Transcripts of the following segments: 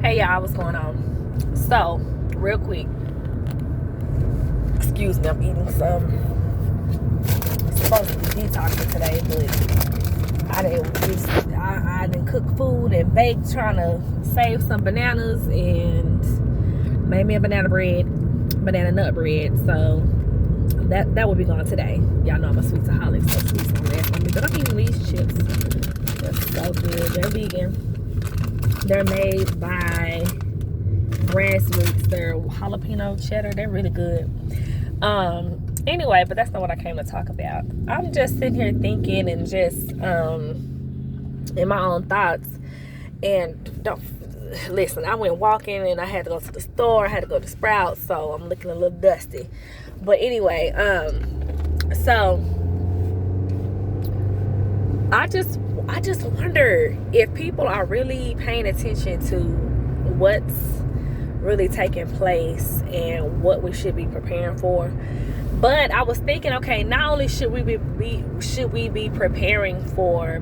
Hey y'all, what's going on? So, real quick, excuse me, I'm eating some, supposed to be detoxing today, but I didn't cook food and bake, trying to save some bananas and made me a banana nut bread. So that will be gone today. Y'all know I'm a sweetaholic, so sweets on that for me. But I'm eating these chips. They're so good. They're vegan. They're made by Grassroots. They're jalapeno cheddar. They're really good. Anyway, but that's not what I came to talk about. I'm just sitting here thinking and just in my own thoughts. And don't listen, I went walking and I had to go to the store. I had to go to Sprouts, so I'm looking a little dusty. But anyway, so I just wonder if people are really paying attention to what's really taking place and what we should be preparing for. But I was thinking, okay, not only should we be preparing for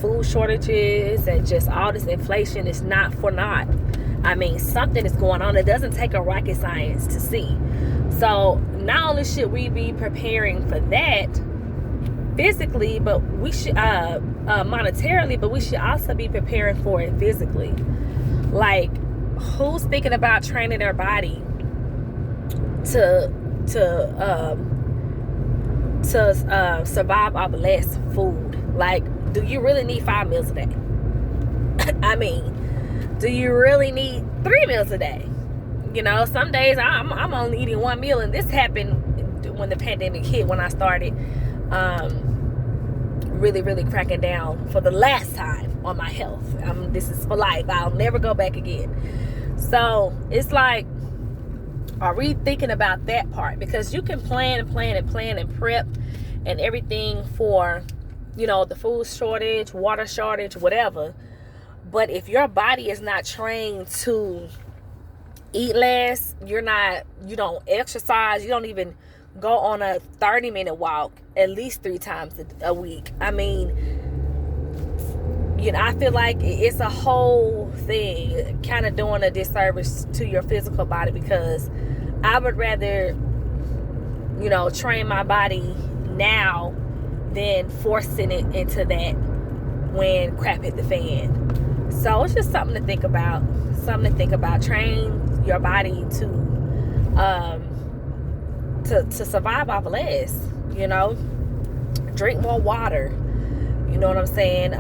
food shortages and just all this inflation is not for naught. I mean, something is going on. It doesn't take a rocket science to see. So not only should we be preparing for that physically, but we should monetarily, but we should also be preparing for it physically. Like, who's thinking about training their body to survive off less food? Like, do you really need 5 meals a day? I mean, do you really need 3 meals a day? You know, some days I'm only eating 1 meal, and this happened when the pandemic hit, when I started really cracking down for the last time on my health. This is for life. I'll never go back again. So it's like, are we thinking about that part? Because you can plan and prep and everything for, you know, the food shortage, water shortage, whatever. But if your body is not trained to eat less, you don't exercise, you don't even go on a 30-minute walk at least 3 times a week. I mean, you know, I feel like it's a whole thing, kind of doing a disservice to your physical body, because I would rather, you know, train my body now than forcing it into that when crap hit the fan. So it's just something to think about. Train your body to survive off less, you know. Drink more water, you know what I'm saying.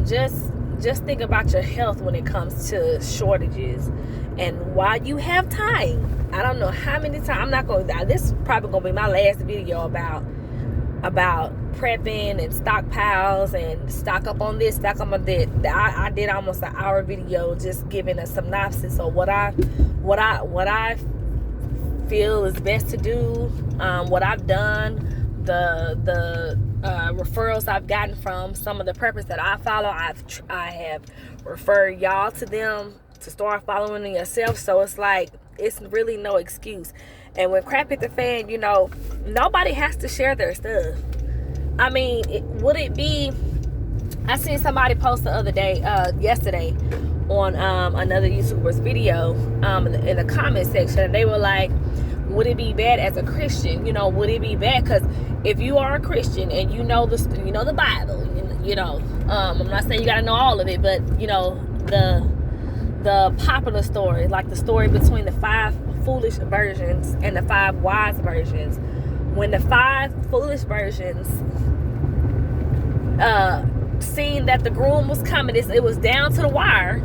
Just think about your health when it comes to shortages. And while you have time, I don't know how many times, I'm not going to, this is probably going to be my last video about prepping and stockpiles and stock up on this, stock up on that. I did almost an hour video just giving a synopsis of what I feel is best to do, what I've done, the referrals I've gotten from some of the preppers that I follow. I have referred y'all to them to start following them yourself. So it's like, it's really no excuse. And when crap hit the fan, you know, nobody has to share their stuff. I mean, would it be, I seen somebody post the other day, yesterday, on another YouTuber's video, in the comment section, and they were like, would it be bad as a Christian? You know, would it be bad? Because if you are a Christian and you know the Bible, you know, I'm not saying you got to know all of it, but you know the popular story, like the story between the 5 foolish virgins and the 5 wise virgins. When the 5 foolish virgins seen that the groom was coming, it was down to the wire.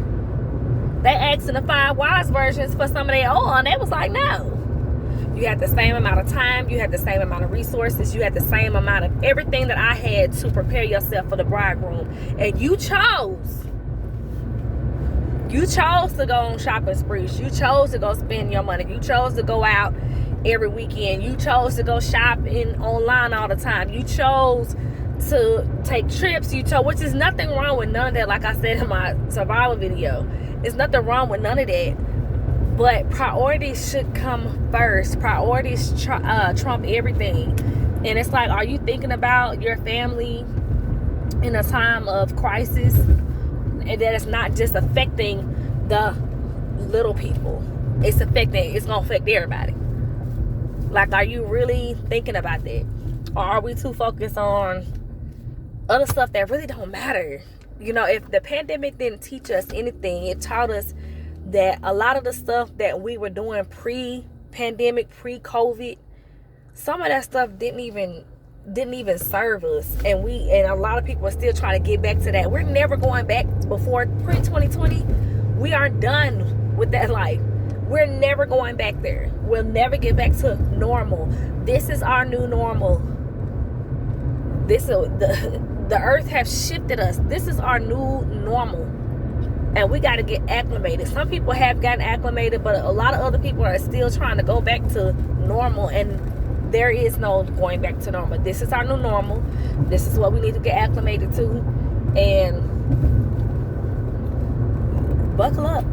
They asked the 5 wise virgins for some of their oil, and they was like, no. You had the same amount of time, you had the same amount of resources, you had the same amount of everything that I had to prepare yourself for the bridegroom. And you chose to go on shopping sprees. You chose to go spend your money. You chose to go out every weekend. You chose to go shopping online all the time. You chose to take trips. Which is nothing wrong with none of that. Like I said in my survival video, there's nothing wrong with none of that. But priorities should come first. Priorities trump everything. And it's like, are you thinking about your family in a time of crisis? And that it's not just affecting the little people. It's gonna affect everybody. Like, are you really thinking about that? Or are we too focused on other stuff that really don't matter? You know, if the pandemic didn't teach us anything, it taught us that a lot of the stuff that we were doing pre-pandemic, pre-COVID, some of that stuff didn't even serve us, and a lot of people are still trying to get back to that. We're never going back before pre-2020. We aren't done with that life. We're never going back there. We'll never get back to normal. This is our new normal. The earth has shifted us. This is our new normal, and we got to get acclimated. Some people have gotten acclimated, but a lot of other people are still trying to go back to normal, and there is no going back to normal. This is our new normal. This is what we need to get acclimated to, and buckle up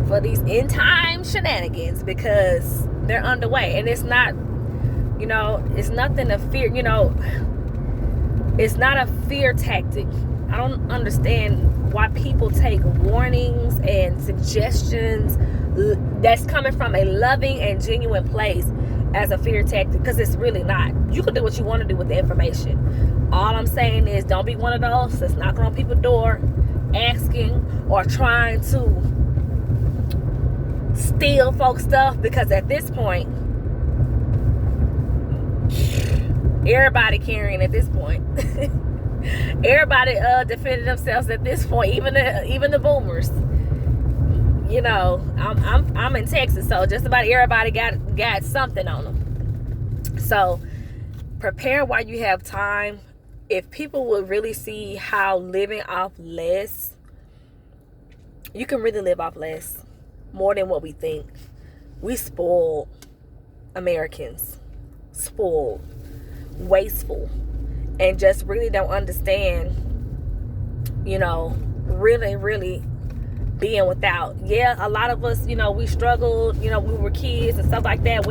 for these end time shenanigans, because they're underway. And it's not, you know, it's nothing to fear. You know, it's not a fear tactic. I don't understand why people take warnings and suggestions that's coming from a loving and genuine place as a fear tactic, because it's really not. You can do what you want to do with the information. All I'm saying is, don't be one of those that's knocking on people's door asking or trying to steal folks' stuff, because at this point, everybody carrying at this point. Everybody defending themselves at this point, even the boomers. You know, I'm in Texas, so just about everybody got something on them. So prepare while you have time. If people would really see how living off less, you can really live off less, more than what we think. We spoiled Americans, spoiled, wasteful, and just really don't understand, you know, really being without. Yeah, a lot of us, you know, we struggled, you know, we were kids and stuff like that.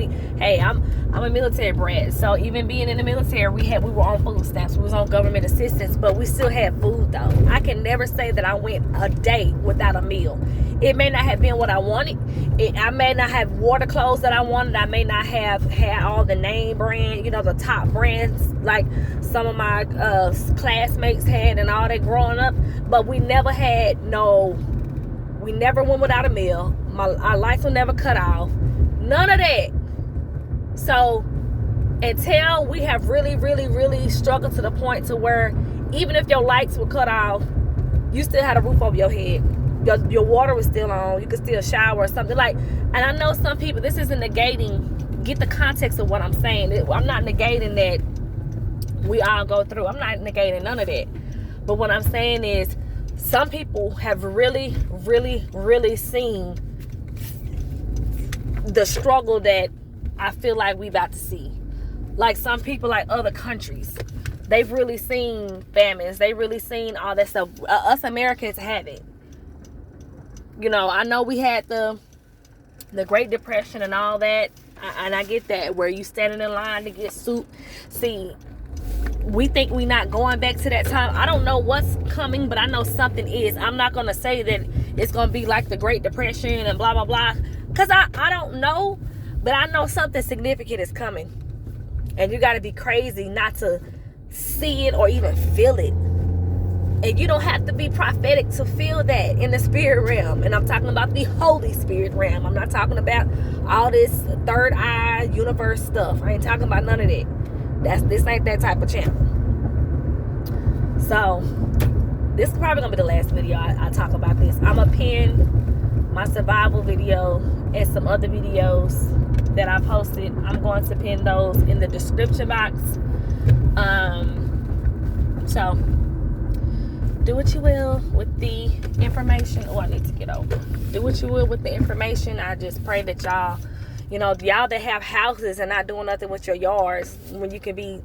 I'm a military brat, so even being in the military, we were on food stamps, we was on government assistance, but we still had food though. I can never say that I went a day without a meal. It may not have been what I wanted. I may not have wore the clothes that I wanted. I may not have had all the name brand, you know, the top brands like some of my classmates had and all that growing up, but we never went without a meal. Our lights were never cut off. None of that. So until we have really struggled to the point to where even if your lights were cut off, you still had a roof over your head. Your water was still on. You could still shower or something. Like, and I know some people, this isn't negating, get the context of what I'm saying. I'm not negating that we all go through. I'm not negating none of that. But what I'm saying is, some people have really seen the struggle that I feel like we about to see. Like some people, like other countries, they've really seen famines. They really seen all that stuff. Us Americans haven't. You know, I know we had the Great Depression and all that, and I get that, where you standing in line to get soup. See, we think we're not going back to that time. I don't know what's coming, but I know something is. I'm not going to say that it's going to be like the Great Depression and blah, blah, blah, because I don't know, but I know something significant is coming. And you got to be crazy not to see it or even feel it. And you don't have to be prophetic to feel that in the spirit realm. And I'm talking about the Holy Spirit realm. I'm not talking about all this third eye universe stuff. I ain't talking about none of that. This ain't that type of channel. So this is probably gonna be the last video I talk about this. I'm gonna pin my survival video and some other videos that I posted. I'm going to pin those in the description box. So do what you will with the information. Oh, I need to get over. Do what you will with the information. I just pray that y'all, you know, y'all that have houses and not doing nothing with your yards, when you can be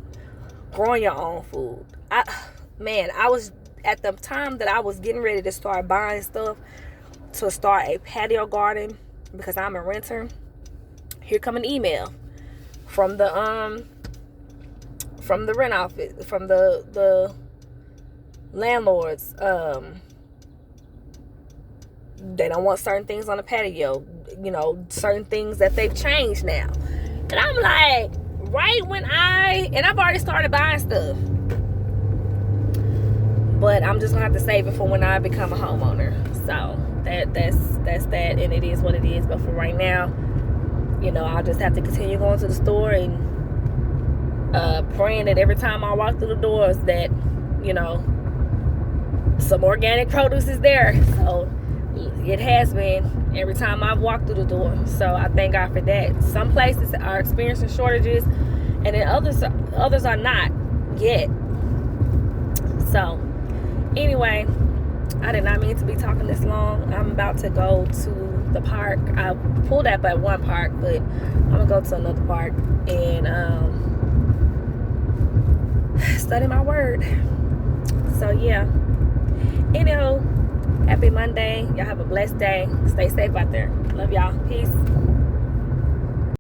growing your own food. I was at the time that I was getting ready to start buying stuff to start a patio garden, because I'm a renter. Here come an email from the rent office, from the landlords. They don't want certain things on the patio, you know, certain things that they've changed now. And I'm like, right when and I've already started buying stuff, but I'm just gonna have to save it for when I become a homeowner. So that's that, and it is what it is. But for right now, you know, I'll just have to continue going to the store and praying that every time I walk through the doors that, you know, some organic produce is there. So it has been every time I've walked through the door. So I thank God for that. Some places are experiencing shortages, and then others are not yet. So anyway, I did not mean to be talking this long. I'm about to go to the park. I pulled up at one park, but I'm gonna go to another park and study my word. So yeah. Anyhow, happy Monday. Y'all have a blessed day. Stay safe out there. Love y'all. Peace.